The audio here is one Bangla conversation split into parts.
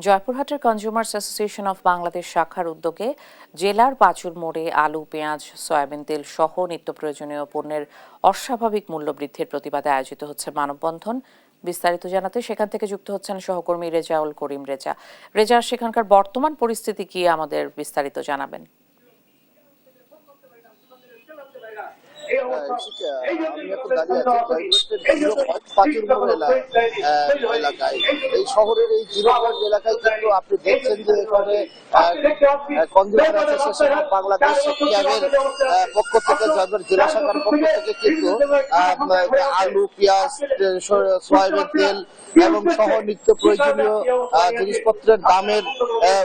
জয়পুরহাটের কনজিউমার্স অ্যাসোসিয়েশন অফ বাংলাদেশ শাখার উদ্যোগে জেলার পাঁচুর মোড়ে আলু, পেঁয়াজ, সয়াবিন তেল সহ নিত্য প্রয়োজনীয় পণ্যের অস্বাভাবিক মূল্য বৃদ্ধির প্রতিবাদে আয়োজিত হচ্ছে মানববন্ধন। বিস্তারিত জানাতে সেখান থেকে যুক্ত হচ্ছেন সহকর্মী রেজাউল করিম। রেজা, সেখানকার বর্তমান পরিস্থিতি কি আমাদের বিস্তারিত জানাবেন? আমি এখন দাঁড়িয়ে আছি পাঁচুর মোড় এলাকায়। এই শহরের এই জিরো পয়েন্ট এলাকায় কিন্তু আপনি দেখছেন যে এখানে কনজিউমার অ্যাসোসিয়েশন অফ বাংলাদেশ ক্যাবের পক্ষ থেকে, জয়পুর জেলা শাখার পক্ষ থেকে কিন্তু আলু, পেঁয়াজ, সয়াবিন তেল এবং সহ নিত্য প্রয়োজনীয় জিনিসপত্রের দামের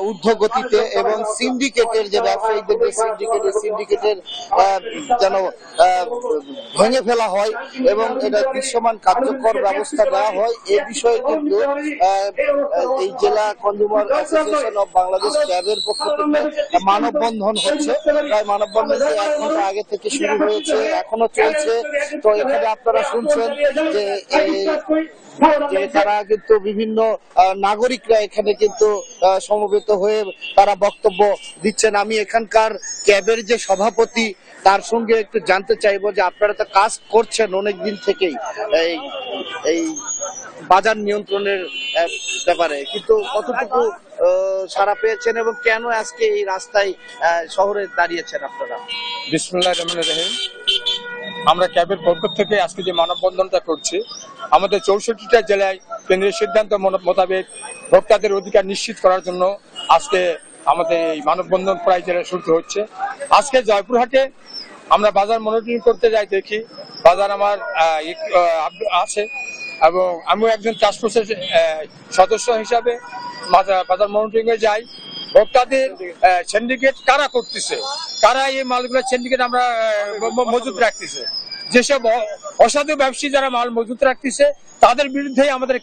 ঊর্ধ্বগতিতে এবং সিন্ডিকেটের যে ব্যবসায়ীদের সিন্ডিকেটের যেন ভেঙে ফেলা হয় এবং এটা দৃশ্যমান কার্যকর ব্যবস্থা দেওয়া হয়, এ বিষয়ে কিন্তু এই জেলা কনজিউমার অ্যাসোসিয়েশন অফ বাংলাদেশ ক্যাবের পক্ষ থেকে মানববন্ধন হচ্ছে। তাই মানববন্ধনটি 1 ঘন্টা আগে থেকে শুরু হয়েছে, এখনো চলছে। তো এখানে আপনারা শুনছেন যে তারা কিন্তু বিভিন্ন নাগরিকরা এখানে কিন্তু সমবেত হয়ে তারা বক্তব্য দিচ্ছেন। আমি এখানকার ক্যাবের যে সভাপতি, তার সঙ্গে একটু জানতে চাইবো যে আপনারা তো কাজ করছেন অনেক দিন থেকেই এই বাজার নিয়ন্ত্রণের ব্যাপারে, কিন্তু কতটুকু সাড়া পেয়েছেন এবং কেন আজকে এই রাস্তায় শহরে দাঁড়িয়েছেন আপনারা? বিসমিল্লাহির রহমানির রহিম। আমরা ক্যাবের পক্ষ থেকে আজকে যে মানববন্ধনটা করছি, আমাদের 64টা জেলায় কেন্দ্রীয় সিদ্ধান্ত মোতাবেক ভোক্তাদের অধিকার নিশ্চিত করার জন্য আজকে আমাদের এই মানববন্ধন প্রায় জেলায় শুরু হচ্ছে। আজকে জয়পুরহাটে আমরা বাজার মনিটরিং করতে যাই, দেখি বাজার আমার আছে এবং আমিও একজন টাস্কফোর্সের সদস্য হিসাবে বাজার মনিটরিং এ যাই। ভোক্তাদের সিন্ডিকেট কারা করতেছে, কারা এই মালগুলো সিন্ডিকেট আমরা মজুত রাখতেছে, যেসব অসাধু ব্যবসায়ী যারা মাল মজুত রাখতেছে তাদের বিরুদ্ধেই আমাদের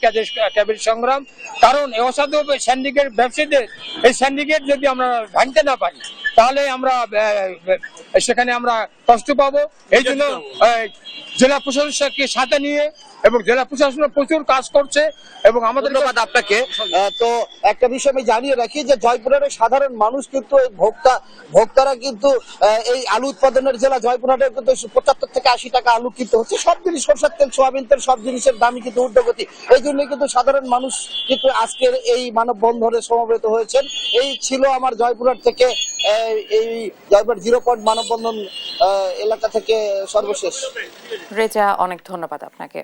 ক্যাবের সংগ্রাম। কারণ এই অসাধু সিন্ডিকেট ব্যবসায়ীদের এই সিন্ডিকেট যদি আমরা ভাঙতে না পারি তাহলে আমরা সেখানে আমরা কষ্ট পাবো। এই জন্য জেলা প্রশাসনকে সাথে নিয়ে এবং জেলা প্রশাসন প্রচুর কাজ করছে এবং আমাদের। ধন্যবাদ আপনাকে। তো একটা বিষয় আমি জানিয়ে রাখি যে জয়পুরহাটের সাধারণ মানুষ কিন্তু এই ভোক্তারা কিন্তু এই আলু উৎপাদনের জেলা জয়পুরহাটে কিন্তু 75 থেকে 80 টাকা আলু কিনতে হচ্ছে। সব জিনিস, সরষের তেল, সোয়াবিন তেল, সব জিনিসের দামই কিন্তু ঊর্ধ্বগতি। এই জন্যই কিন্তু সাধারণ মানুষ কিন্তু আজকের এই মানববন্ধনে সমবেত হয়েছেন। এই ছিল আমার জয়পুরহাট থেকে এই জয়পুরহাট 0 পয়েন্ট মানববন্ধন এলাকা থেকে সর্বশেষ। রেজা, অনেক ধন্যবাদ আপনাকে।